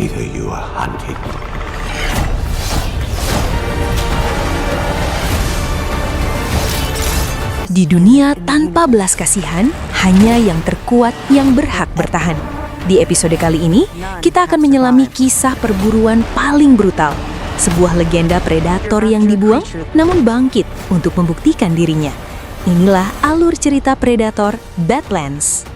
Either you are hunted. Di dunia tanpa belas kasihan, hanya yang terkuat yang berhak bertahan. Di episode kali ini, kita akan menyelami kisah perburuan paling brutal. Sebuah legenda predator yang dibuang, namun bangkit untuk membuktikan dirinya. Inilah alur cerita predator Badlands.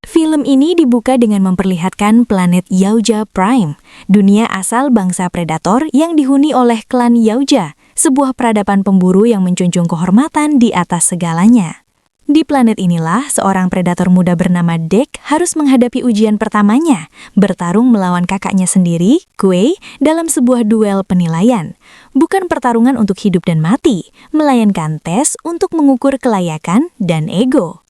Film ini dibuka dengan memperlihatkan planet Yautja Prime, dunia asal bangsa predator yang dihuni oleh klan Yautja, sebuah peradaban pemburu yang menjunjung kehormatan di atas segalanya. Di planet inilah, seorang predator muda bernama Dek harus menghadapi ujian pertamanya, bertarung melawan kakaknya sendiri, Kuei, dalam sebuah duel penilaian. Bukan pertarungan untuk hidup dan mati, melainkan tes untuk mengukur kelayakan dan ego.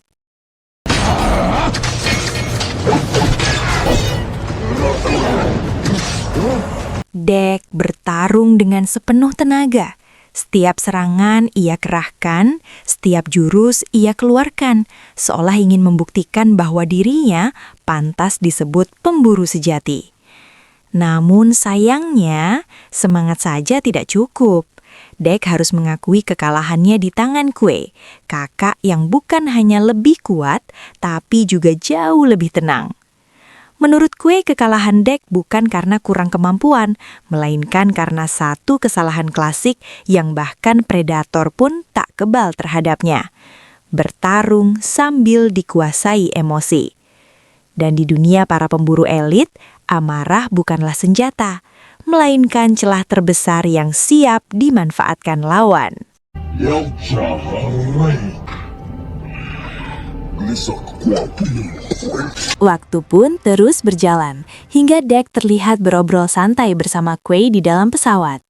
Dek bertarung dengan sepenuh tenaga. Setiap serangan ia kerahkan, setiap jurus ia keluarkan, seolah ingin membuktikan bahwa dirinya pantas disebut pemburu sejati. Namun sayangnya, semangat saja tidak cukup. Dek harus mengakui kekalahannya di tangan Kuei, kakak yang bukan hanya lebih kuat, tapi juga jauh lebih tenang. Menurut Kuei, kekalahan Dek bukan karena kurang kemampuan, melainkan karena satu kesalahan klasik yang bahkan predator pun tak kebal terhadapnya. Bertarung sambil dikuasai emosi. Dan di dunia para pemburu elit, amarah bukanlah senjata, melainkan celah terbesar yang siap dimanfaatkan lawan. Waktu pun terus berjalan, hingga Dek terlihat berobrol santai bersama Kuei di dalam pesawat.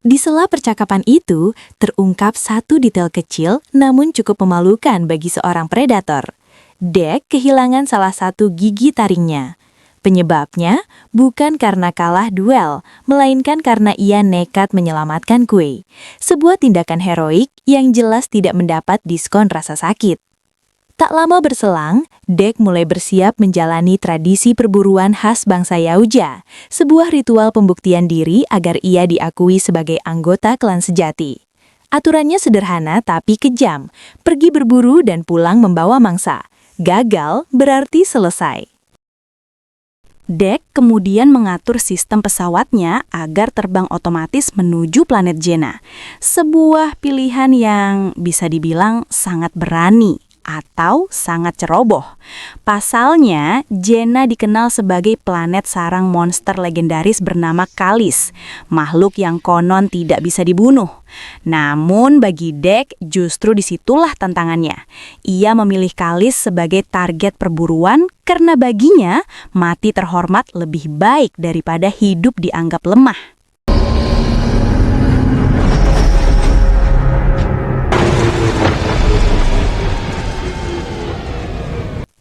Di sela percakapan itu, terungkap satu detail kecil namun cukup memalukan bagi seorang predator. Dek kehilangan salah satu gigi taringnya. Penyebabnya bukan karena kalah duel, melainkan karena ia nekat menyelamatkan Kuei. Sebuah tindakan heroik yang jelas tidak mendapat diskon rasa sakit. Tak lama berselang, Dek mulai bersiap menjalani tradisi perburuan khas bangsa Yautja, sebuah ritual pembuktian diri agar ia diakui sebagai anggota klan sejati. Aturannya sederhana tapi kejam, pergi berburu dan pulang membawa mangsa. Gagal berarti selesai. Dek kemudian mengatur sistem pesawatnya agar terbang otomatis menuju planet Jena. Sebuah pilihan yang bisa dibilang sangat berani atau sangat ceroboh. Pasalnya, Jena dikenal sebagai planet sarang monster legendaris bernama Kalis, makhluk yang konon tidak bisa dibunuh. Namun bagi Dek, justru disitulah tantangannya. Ia memilih Kalis sebagai target perburuan karena baginya mati terhormat lebih baik daripada hidup dianggap lemah.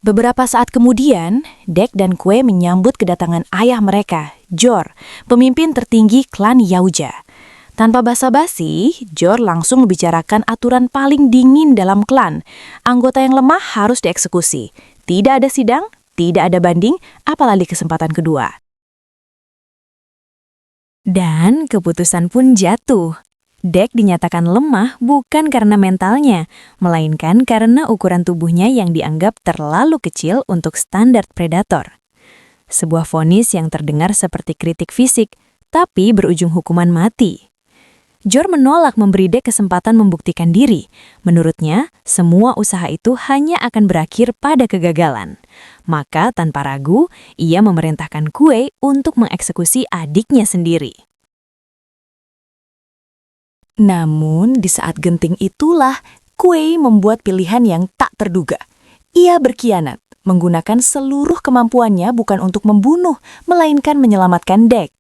Beberapa saat kemudian, Dek dan Kuei menyambut kedatangan ayah mereka, Jor, pemimpin tertinggi klan Yautja. Tanpa basa-basi, Jor langsung membicarakan aturan paling dingin dalam klan. Anggota yang lemah harus dieksekusi. Tidak ada sidang, tidak ada banding, apalagi kesempatan kedua. Dan keputusan pun jatuh. Dek dinyatakan lemah bukan karena mentalnya, melainkan karena ukuran tubuhnya yang dianggap terlalu kecil untuk standar predator. Sebuah vonis yang terdengar seperti kritik fisik, tapi berujung hukuman mati. Jor menolak memberi Dek kesempatan membuktikan diri. Menurutnya, semua usaha itu hanya akan berakhir pada kegagalan. Maka tanpa ragu, ia memerintahkan Kuei untuk mengeksekusi adiknya sendiri. Namun, di saat genting itulah, Kuei membuat pilihan yang tak terduga. Ia berkhianat, menggunakan seluruh kemampuannya bukan untuk membunuh, melainkan menyelamatkan Dek.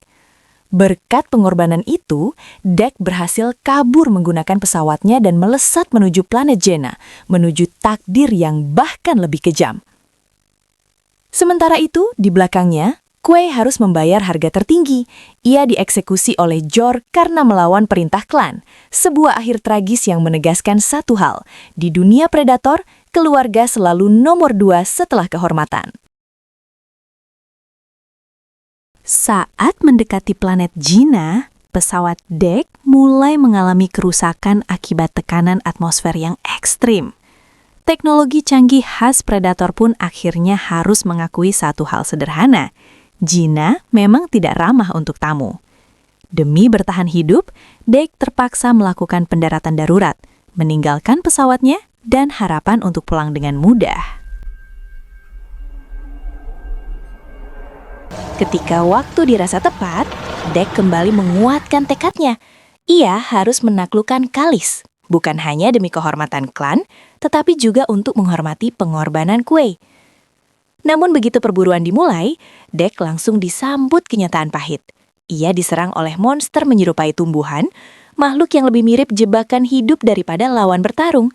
Berkat pengorbanan itu, Dek berhasil kabur menggunakan pesawatnya dan melesat menuju planet Jena, menuju takdir yang bahkan lebih kejam. Sementara itu, di belakangnya, Kuei harus membayar harga tertinggi. Ia dieksekusi oleh Jor karena melawan perintah klan. Sebuah akhir tragis yang menegaskan satu hal. Di dunia predator, keluarga selalu nomor 2 setelah kehormatan. Saat mendekati planet Gina, pesawat Dek mulai mengalami kerusakan akibat tekanan atmosfer yang ekstrim. Teknologi canggih khas Predator pun akhirnya harus mengakui satu hal sederhana. Gina memang tidak ramah untuk tamu. Demi bertahan hidup, Dek terpaksa melakukan pendaratan darurat, meninggalkan pesawatnya dan harapan untuk pulang dengan mudah. Ketika waktu dirasa tepat, Dek kembali menguatkan tekadnya. Ia harus menaklukkan Kalis, bukan hanya demi kehormatan klan, tetapi juga untuk menghormati pengorbanan Kuei. Namun begitu perburuan dimulai, Dek langsung disambut kenyataan pahit. Ia diserang oleh monster menyerupai tumbuhan, makhluk yang lebih mirip jebakan hidup daripada lawan bertarung.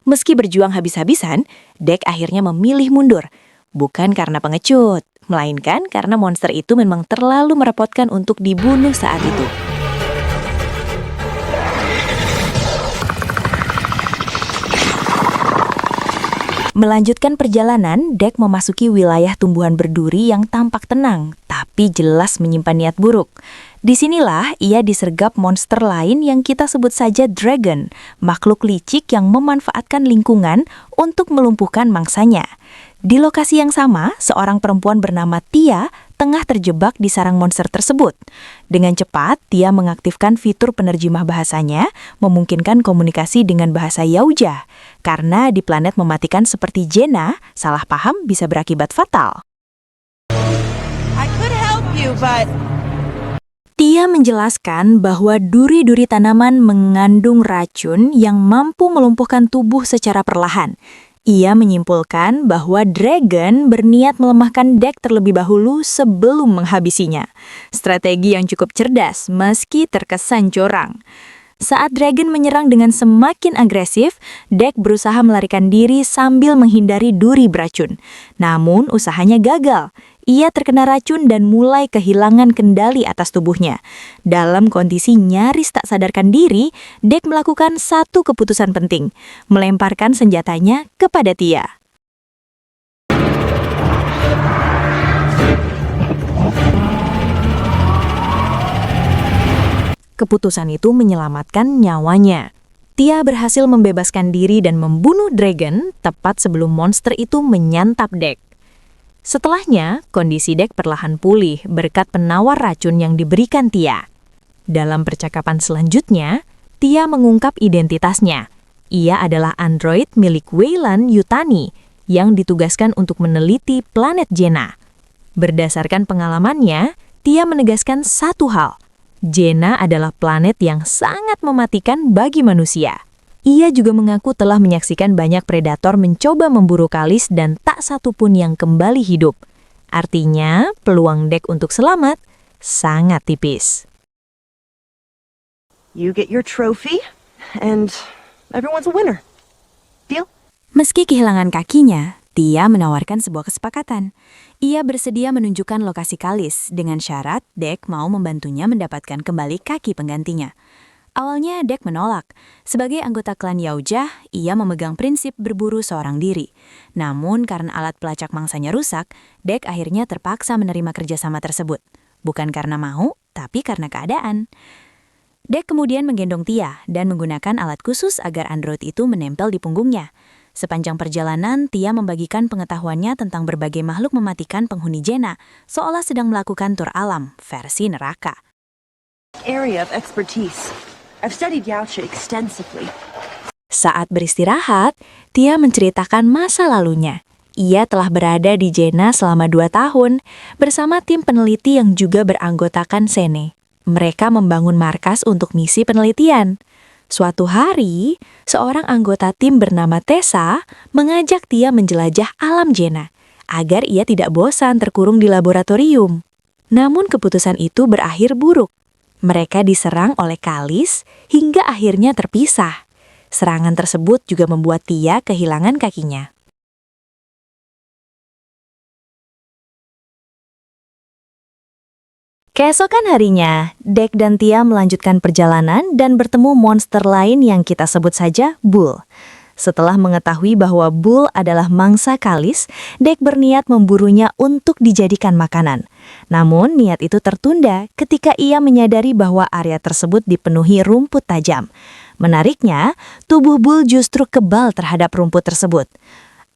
Meski berjuang habis-habisan, Dek akhirnya memilih mundur. Bukan karena pengecut, melainkan karena monster itu memang terlalu merepotkan untuk dibunuh saat itu. Melanjutkan perjalanan, Dek memasuki wilayah tumbuhan berduri yang tampak tenang, tapi jelas menyimpan niat buruk. Disinilah ia disergap monster lain yang kita sebut saja Dragon, makhluk licik yang memanfaatkan lingkungan untuk melumpuhkan mangsanya. Di lokasi yang sama, seorang perempuan bernama Tia tengah terjebak di sarang monster tersebut. Dengan cepat, Tia mengaktifkan fitur penerjemah bahasanya, memungkinkan komunikasi dengan bahasa Yaujah. Karena di planet mematikan seperti Jena, salah paham bisa berakibat fatal. I could help you, but... Tia menjelaskan bahwa duri-duri tanaman mengandung racun yang mampu melumpuhkan tubuh secara perlahan. Ia menyimpulkan bahwa Dragon berniat melemahkan Dek terlebih dahulu sebelum menghabisinya. Strategi yang cukup cerdas meski terkesan curang. Saat Dragon menyerang dengan semakin agresif, Dek berusaha melarikan diri sambil menghindari duri beracun. Namun usahanya gagal. Ia terkena racun dan mulai kehilangan kendali atas tubuhnya. Dalam kondisi nyaris tak sadarkan diri, Dek melakukan satu keputusan penting, melemparkan senjatanya kepada Tia. Keputusan itu menyelamatkan nyawanya. Tia berhasil membebaskan diri dan membunuh Dragon tepat sebelum monster itu menyantap Dek. Setelahnya, kondisi Dek perlahan pulih berkat penawar racun yang diberikan Tia. Dalam percakapan selanjutnya, Tia mengungkap identitasnya. Ia adalah android milik Weyland Yutani yang ditugaskan untuk meneliti planet Jena. Berdasarkan pengalamannya, Tia menegaskan satu hal. Jena adalah planet yang sangat mematikan bagi manusia. Ia juga mengaku telah menyaksikan banyak predator mencoba memburu Kalis dan tak satu pun yang kembali hidup. Artinya, peluang Dek untuk selamat sangat tipis. You get your trophy, and everyone's a winner. Deal? Meski kehilangan kakinya, Tia menawarkan sebuah kesepakatan. Ia bersedia menunjukkan lokasi Kalis dengan syarat Dek mau membantunya mendapatkan kembali kaki penggantinya. Awalnya Dek menolak. Sebagai anggota klan Yaujah, ia memegang prinsip berburu seorang diri. Namun karena alat pelacak mangsanya rusak, Dek akhirnya terpaksa menerima kerjasama tersebut. Bukan karena mau, tapi karena keadaan. Dek kemudian menggendong Tia dan menggunakan alat khusus agar android itu menempel di punggungnya. Sepanjang perjalanan, Tia membagikan pengetahuannya tentang berbagai makhluk mematikan penghuni Jena, seolah sedang melakukan tur alam versi neraka. Area of expertise. I've studied Yaoche extensively. Saat beristirahat, Tia menceritakan masa lalunya. Ia telah berada di Jena selama 2 tahun, bersama tim peneliti yang juga beranggotakan Sene. Mereka membangun markas untuk misi penelitian. Suatu hari, seorang anggota tim bernama Tessa mengajak Tia menjelajah alam Jena, agar ia tidak bosan terkurung di laboratorium. Namun keputusan itu berakhir buruk. Mereka diserang oleh Kalis hingga akhirnya terpisah. Serangan tersebut juga membuat Tia kehilangan kakinya. Keesokan harinya, Dek dan Tia melanjutkan perjalanan dan bertemu monster lain yang kita sebut saja Bull. Setelah mengetahui bahwa Bull adalah mangsa Kalis, Dek berniat memburunya untuk dijadikan makanan. Namun, niat itu tertunda ketika ia menyadari bahwa area tersebut dipenuhi rumput tajam. Menariknya, tubuh Bull justru kebal terhadap rumput tersebut.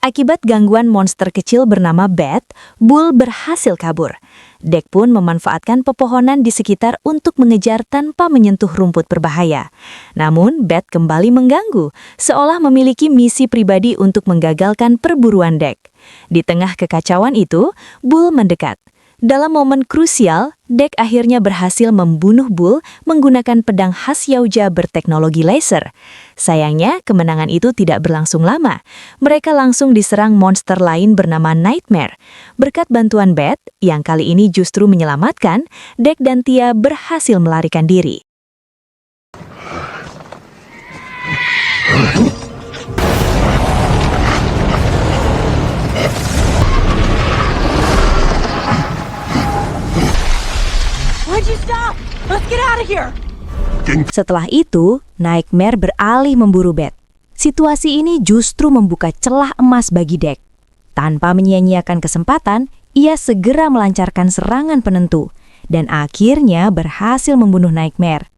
Akibat gangguan monster kecil bernama Bat, Bull berhasil kabur. Dek pun memanfaatkan pepohonan di sekitar untuk mengejar tanpa menyentuh rumput berbahaya. Namun, Bat kembali mengganggu, seolah memiliki misi pribadi untuk menggagalkan perburuan Dek. Di tengah kekacauan itu, Bull mendekat. Dalam momen krusial, Dek akhirnya berhasil membunuh Bull menggunakan pedang khas Yautja berteknologi laser. Sayangnya, kemenangan itu tidak berlangsung lama. Mereka langsung diserang monster lain bernama Nightmare. Berkat bantuan Bat, yang kali ini justru menyelamatkan, Dek dan Tia berhasil melarikan diri. Why'd you stop? Let's get out of here! Setelah itu, Nightmare beralih memburu Bat. Situasi ini justru membuka celah emas bagi Dek. Tanpa menyia-nyiakan kesempatan, ia segera melancarkan serangan penentu dan akhirnya berhasil membunuh Nightmare.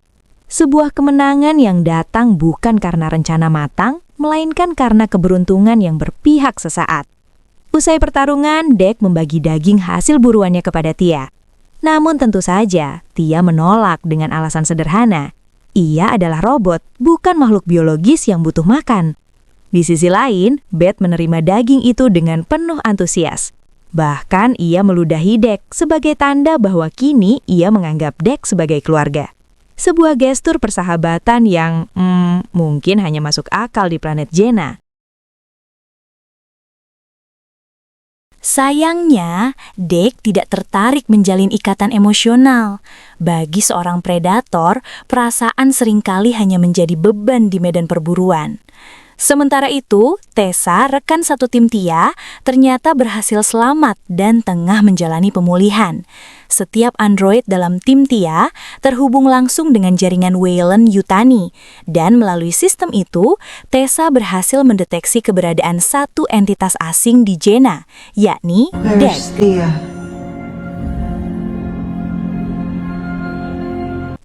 Sebuah kemenangan yang datang bukan karena rencana matang, melainkan karena keberuntungan yang berpihak sesaat. Usai pertarungan, Dek membagi daging hasil buruannya kepada Tia. Namun tentu saja, Tia menolak dengan alasan sederhana. Ia adalah robot, bukan makhluk biologis yang butuh makan. Di sisi lain, Bat menerima daging itu dengan penuh antusias. Bahkan ia meludahi Dek sebagai tanda bahwa kini ia menganggap Dek sebagai keluarga. Sebuah gestur persahabatan yang mungkin hanya masuk akal di planet Jaina. Sayangnya, Dek tidak tertarik menjalin ikatan emosional. Bagi seorang predator, perasaan seringkali hanya menjadi beban di medan perburuan. Sementara itu, Tessa, rekan satu tim Tia, ternyata berhasil selamat dan tengah menjalani pemulihan. Setiap android dalam tim Tia terhubung langsung dengan jaringan Weyland-Yutani, dan melalui sistem itu, Tessa berhasil mendeteksi keberadaan satu entitas asing di Jaina, yakni Dek.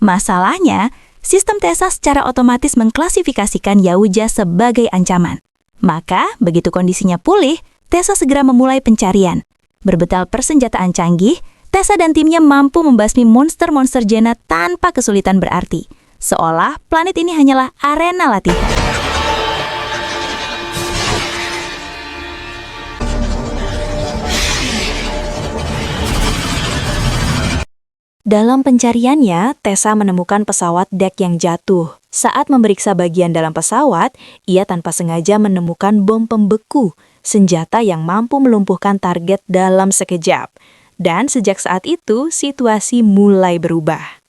Masalahnya, sistem Tessa secara otomatis mengklasifikasikan Yautja sebagai ancaman. Maka, begitu kondisinya pulih, Tessa segera memulai pencarian. Berbekal persenjataan canggih, Tessa dan timnya mampu membasmi monster-monster Jaina tanpa kesulitan berarti. Seolah planet ini hanyalah arena latihan. Dalam pencariannya, Tessa menemukan pesawat Dek yang jatuh. Saat memeriksa bagian dalam pesawat, ia tanpa sengaja menemukan bom pembeku, senjata yang mampu melumpuhkan target dalam sekejap. Dan sejak saat itu, situasi mulai berubah.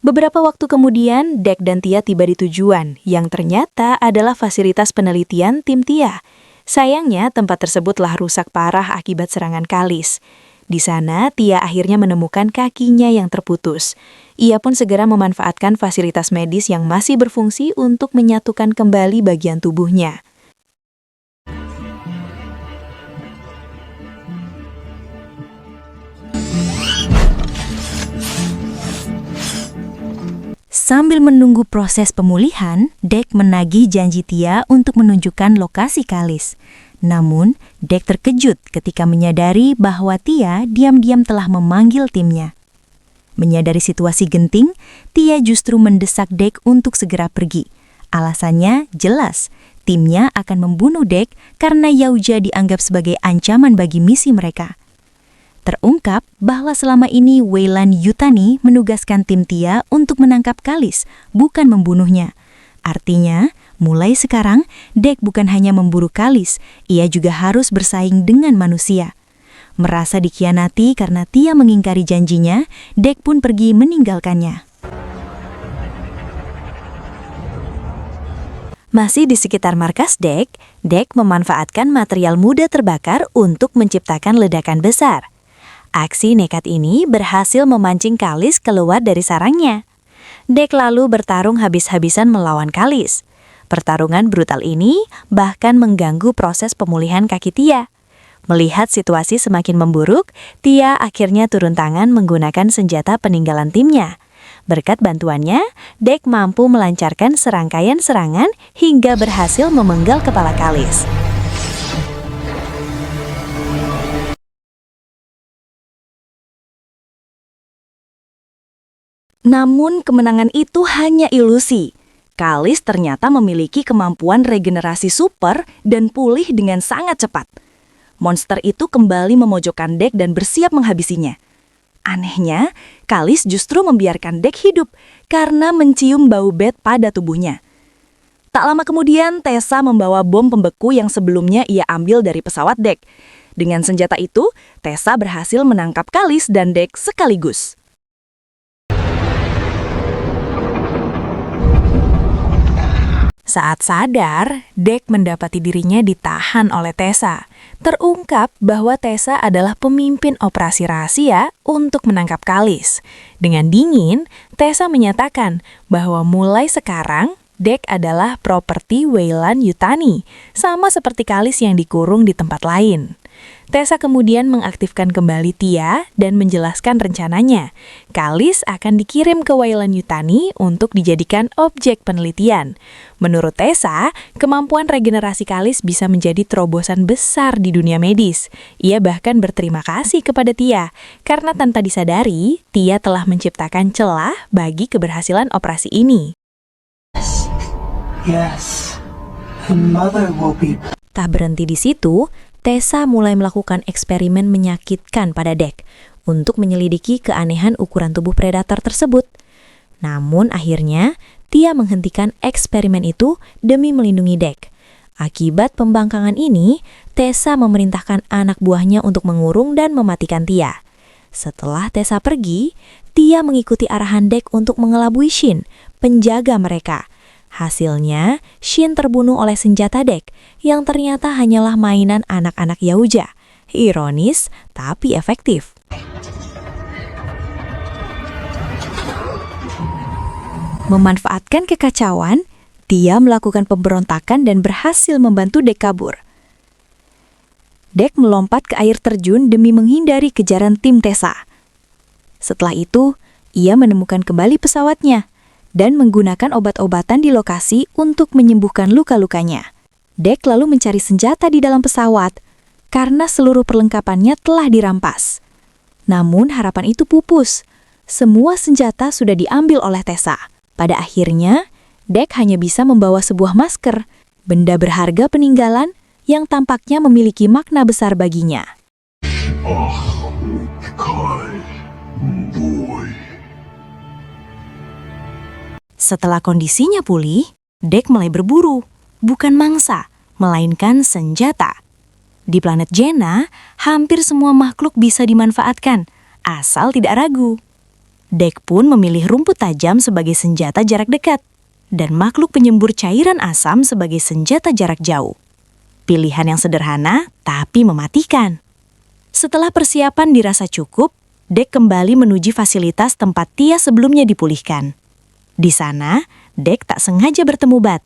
Beberapa waktu kemudian, Dek dan Tia tiba di tujuan, yang ternyata adalah fasilitas penelitian tim Tia. Sayangnya, tempat tersebutlah rusak parah akibat serangan Kalis. Di sana, Tia akhirnya menemukan kakinya yang terputus. Ia pun segera memanfaatkan fasilitas medis yang masih berfungsi untuk menyatukan kembali bagian tubuhnya. Sambil menunggu proses pemulihan, Dek menagih janji Tia untuk menunjukkan lokasi Kalis. Namun, Dek terkejut ketika menyadari bahwa Tia diam-diam telah memanggil timnya. Menyadari situasi genting, Tia justru mendesak Dek untuk segera pergi. Alasannya jelas, timnya akan membunuh Dek karena Yautja dianggap sebagai ancaman bagi misi mereka. Terungkap bahwa selama ini Weyland-Yutani menugaskan tim Tia untuk menangkap Kalis, bukan membunuhnya. Artinya, mulai sekarang, Dek bukan hanya memburu Kalis, ia juga harus bersaing dengan manusia. Merasa dikhianati karena Tia mengingkari janjinya, Dek pun pergi meninggalkannya. Masih di sekitar markas Dek, Dek memanfaatkan material mudah terbakar untuk menciptakan ledakan besar. Aksi nekat ini berhasil memancing Kalis keluar dari sarangnya. Dek lalu bertarung habis-habisan melawan Kalis. Pertarungan brutal ini bahkan mengganggu proses pemulihan kaki Tia. Melihat situasi semakin memburuk, Tia akhirnya turun tangan menggunakan senjata peninggalan timnya. Berkat bantuannya, Dek mampu melancarkan serangkaian serangan hingga berhasil memenggal kepala Kalis. Namun kemenangan itu hanya ilusi. Kalis ternyata memiliki kemampuan regenerasi super dan pulih dengan sangat cepat. Monster itu kembali memojokkan Dek dan bersiap menghabisinya. Anehnya, Kalis justru membiarkan Dek hidup karena mencium bau Bat pada tubuhnya. Tak lama kemudian, Tessa membawa bom pembeku yang sebelumnya ia ambil dari pesawat Dek. Dengan senjata itu, Tessa berhasil menangkap Kalis dan Dek sekaligus. Saat sadar, Dek mendapati dirinya ditahan oleh Tessa. Terungkap bahwa Tessa adalah pemimpin operasi rahasia untuk menangkap Kalis. Dengan dingin, Tessa menyatakan bahwa mulai sekarang, Dek adalah properti Weyland-Yutani, sama seperti Kalis yang dikurung di tempat lain. Tessa kemudian mengaktifkan kembali Tia dan menjelaskan rencananya. Kalis akan dikirim ke Weyland-Yutani untuk dijadikan objek penelitian. Menurut Tessa, kemampuan regenerasi Kalis bisa menjadi terobosan besar di dunia medis. Ia bahkan berterima kasih kepada Tia, karena tanpa disadari, Tia telah menciptakan celah bagi keberhasilan operasi ini. Yes, the mother will be... Tak berhenti di situ, Tessa mulai melakukan eksperimen menyakitkan pada Dek untuk menyelidiki keanehan ukuran tubuh predator tersebut. Namun akhirnya, Tia menghentikan eksperimen itu demi melindungi Dek. Akibat pembangkangan ini, Tessa memerintahkan anak buahnya untuk mengurung dan mematikan Tia. Setelah Tessa pergi, Tia mengikuti arahan Dek untuk mengelabui Shin, penjaga mereka. Hasilnya, Shin terbunuh oleh senjata Dek, yang ternyata hanyalah mainan anak-anak Yahuja. Ironis, tapi efektif. Memanfaatkan kekacauan, Tia melakukan pemberontakan dan berhasil membantu Dek kabur. Dek melompat ke air terjun demi menghindari kejaran tim Tessa. Setelah itu, ia menemukan kembali pesawatnya dan menggunakan obat-obatan di lokasi untuk menyembuhkan luka-lukanya. Dek lalu mencari senjata di dalam pesawat karena seluruh perlengkapannya telah dirampas. Namun harapan itu pupus. Semua senjata sudah diambil oleh Tessa. Pada akhirnya, Dek hanya bisa membawa sebuah masker, benda berharga peninggalan yang tampaknya memiliki makna besar baginya. Setelah kondisinya pulih, Dek mulai berburu, bukan mangsa, melainkan senjata. Di planet Jenna, hampir semua makhluk bisa dimanfaatkan, asal tidak ragu. Dek pun memilih rumput tajam sebagai senjata jarak dekat, dan makhluk penyembur cairan asam sebagai senjata jarak jauh. Pilihan yang sederhana, tapi mematikan. Setelah persiapan dirasa cukup, Dek kembali menuju fasilitas tempat Tia sebelumnya dipulihkan. Di sana, Dek tak sengaja bertemu Bat.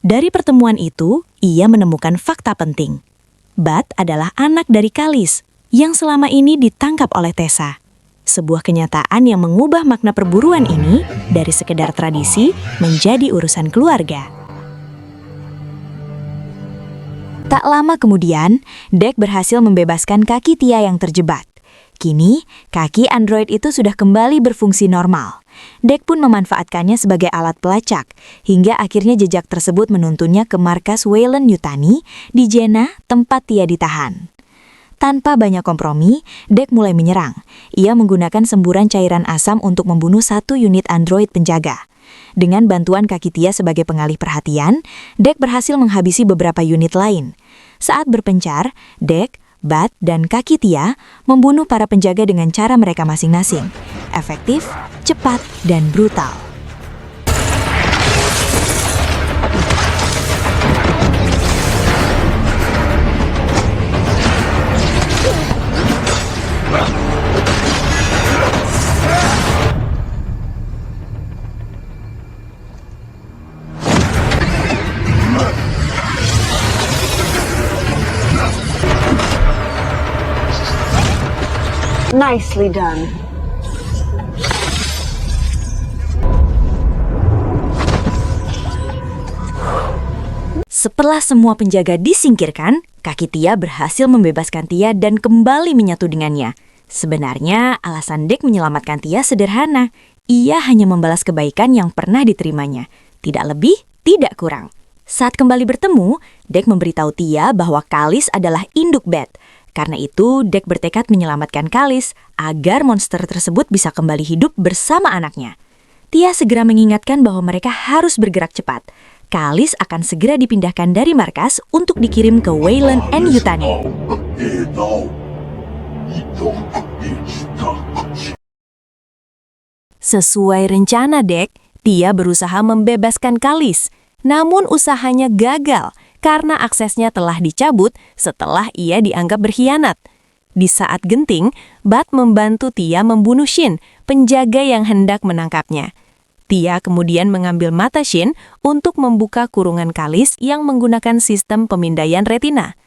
Dari pertemuan itu, ia menemukan fakta penting. Bat adalah anak dari Kalis yang selama ini ditangkap oleh Tessa. Sebuah kenyataan yang mengubah makna perburuan ini dari sekedar tradisi menjadi urusan keluarga. Tak lama kemudian, Dek berhasil membebaskan kaki Tia yang terjebak. Kini, kaki android itu sudah kembali berfungsi normal. Dek pun memanfaatkannya sebagai alat pelacak, hingga akhirnya jejak tersebut menuntunnya ke markas Weyland-Yutani di Jenna, tempat Tia ditahan. Tanpa banyak kompromi, Dek mulai menyerang. Ia menggunakan semburan cairan asam untuk membunuh satu unit android penjaga. Dengan bantuan kaki Tia sebagai pengalih perhatian, Dek berhasil menghabisi beberapa unit lain. Saat berpencar, Dek, Bat, dan kaki Tia membunuh para penjaga dengan cara mereka masing-masing. Efektif, cepat, dan brutal. Nicely done. Setelah semua penjaga disingkirkan, kaki Tia berhasil membebaskan Tia dan kembali menyatu dengannya. Sebenarnya, alasan Dek menyelamatkan Tia sederhana. Ia hanya membalas kebaikan yang pernah diterimanya. Tidak lebih, tidak kurang. Saat kembali bertemu, Dek memberitahu Tia bahwa Kalis adalah induk Beth. Karena itu, Dek bertekad menyelamatkan Kalis agar monster tersebut bisa kembali hidup bersama anaknya. Tia segera mengingatkan bahwa mereka harus bergerak cepat. Kalis akan segera dipindahkan dari markas untuk dikirim ke Wayland and Yutani. Sesuai rencana Dek, Tia berusaha membebaskan Kalis. Namun usahanya gagal karena aksesnya telah dicabut setelah ia dianggap berkhianat. Di saat genting, Bat membantu Tia membunuh Shin, penjaga yang hendak menangkapnya. Tia kemudian mengambil mata Shin untuk membuka kurungan Kalis yang menggunakan sistem pemindaian retina.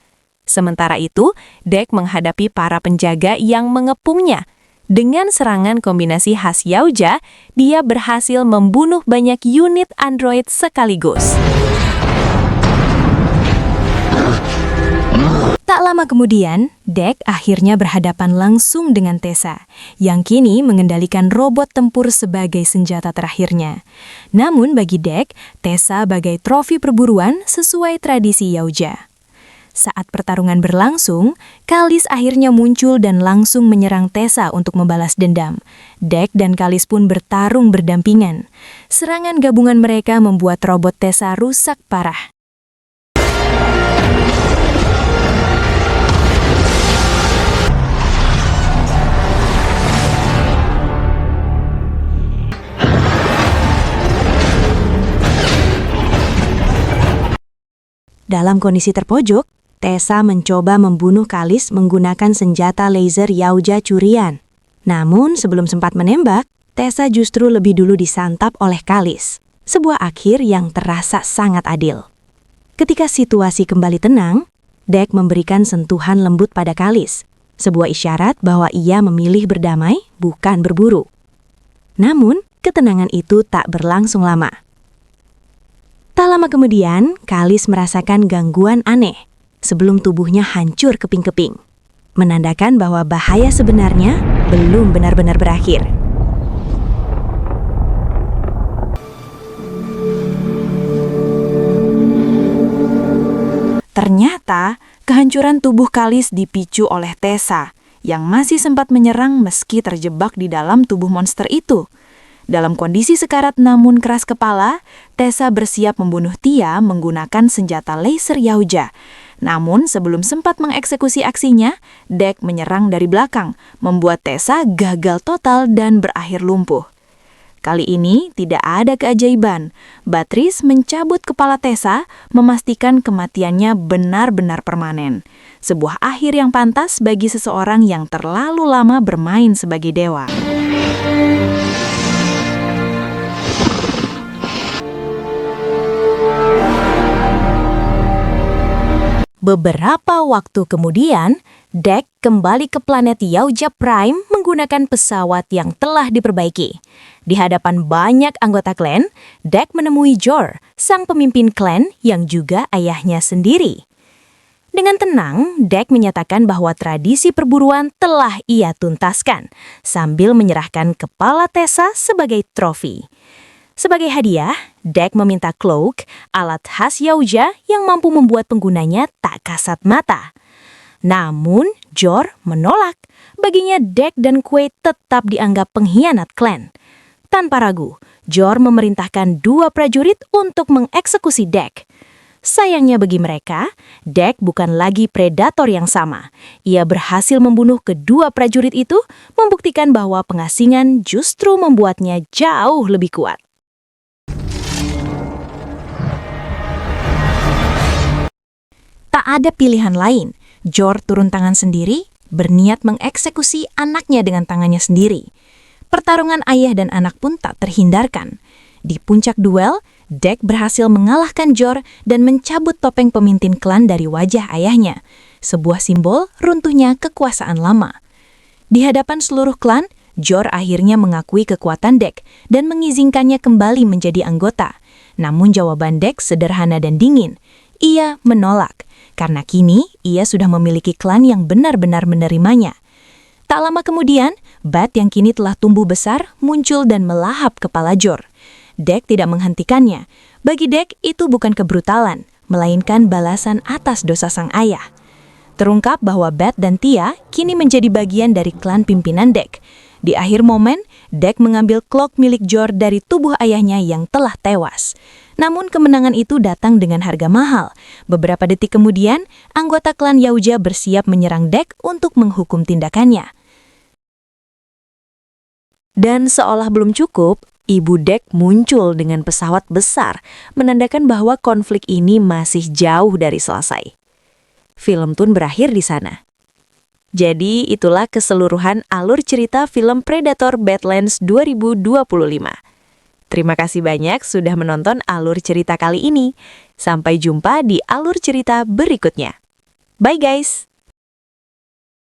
Sementara itu, Dek menghadapi para penjaga yang mengepungnya. Dengan serangan kombinasi khas Yaoja, dia berhasil membunuh banyak unit android sekaligus. Tak lama kemudian, Dek akhirnya berhadapan langsung dengan Tessa, yang kini mengendalikan robot tempur sebagai senjata terakhirnya. Namun bagi Dek, Tessa bagai trofi perburuan sesuai tradisi Yaoja. Saat pertarungan berlangsung, Kalis akhirnya muncul dan langsung menyerang Tessa untuk membalas dendam. Dek dan Kalis pun bertarung berdampingan. Serangan gabungan mereka membuat robot Tessa rusak parah. Dalam kondisi terpojok, Tessa mencoba membunuh Kalis menggunakan senjata laser Yaoja curian. Namun sebelum sempat menembak, Tessa justru lebih dulu disantap oleh Kalis. Sebuah akhir yang terasa sangat adil. Ketika situasi kembali tenang, Dek memberikan sentuhan lembut pada Kalis. Sebuah isyarat bahwa ia memilih berdamai, bukan berburu. Namun, ketenangan itu tak berlangsung lama. Tak lama kemudian, Kalis merasakan gangguan aneh sebelum tubuhnya hancur keping-keping, menandakan bahwa bahaya sebenarnya belum benar-benar berakhir. Ternyata, kehancuran tubuh Kalis dipicu oleh Tessa, yang masih sempat menyerang meski terjebak di dalam tubuh monster itu. Dalam kondisi sekarat namun keras kepala, Tessa bersiap membunuh Tia menggunakan senjata laser Yaoja. Namun sebelum sempat mengeksekusi aksinya, Dek menyerang dari belakang, membuat Tessa gagal total dan berakhir lumpuh. Kali ini tidak ada keajaiban. Batris mencabut kepala Tessa, memastikan kematiannya benar-benar permanen. Sebuah akhir yang pantas bagi seseorang yang terlalu lama bermain sebagai dewa. Beberapa waktu kemudian, Dek kembali ke planet Yaoja Prime menggunakan pesawat yang telah diperbaiki. Di hadapan banyak anggota klan, Dek menemui Jor, sang pemimpin klan yang juga ayahnya sendiri. Dengan tenang, Dek menyatakan bahwa tradisi perburuan telah ia tuntaskan, sambil menyerahkan kepala Tessa sebagai trofi. Sebagai hadiah, Dek meminta Cloak, alat khas Yaoja yang mampu membuat penggunanya tak kasat mata. Namun, Jor menolak. Baginya Dek dan Quaid tetap dianggap pengkhianat klan. Tanpa ragu, Jor memerintahkan 2 prajurit untuk mengeksekusi Dek. Sayangnya bagi mereka, Dek bukan lagi predator yang sama. Ia berhasil membunuh kedua prajurit itu, membuktikan bahwa pengasingan justru membuatnya jauh lebih kuat. Tak ada pilihan lain. Jor turun tangan sendiri, berniat mengeksekusi anaknya dengan tangannya sendiri. Pertarungan ayah dan anak pun tak terhindarkan. Di puncak duel, Dek berhasil mengalahkan Jor dan mencabut topeng pemimpin klan dari wajah ayahnya, sebuah simbol runtuhnya kekuasaan lama. Di hadapan seluruh klan, Jor akhirnya mengakui kekuatan Dek dan mengizinkannya kembali menjadi anggota. Namun jawaban Dek sederhana dan dingin. Ia menolak, karena kini ia sudah memiliki klan yang benar-benar menerimanya. Tak lama kemudian, Bat yang kini telah tumbuh besar muncul dan melahap kepala Jor. Dek tidak menghentikannya. Bagi Dek itu bukan kebrutalan, melainkan balasan atas dosa sang ayah. Terungkap bahwa Bat dan Tia kini menjadi bagian dari klan pimpinan Dek. Di akhir momen, Dek mengambil cloak milik Jor dari tubuh ayahnya yang telah tewas. Namun kemenangan itu datang dengan harga mahal. Beberapa detik kemudian, anggota klan Yaoja bersiap menyerang Dek untuk menghukum tindakannya. Dan seolah belum cukup, Ibu Dek muncul dengan pesawat besar, menandakan bahwa konflik ini masih jauh dari selesai. Film Toon berakhir di sana. Jadi itulah keseluruhan alur cerita film Predator Badlands 2025. Terima kasih banyak sudah menonton alur cerita kali ini. Sampai jumpa di alur cerita berikutnya. Bye guys!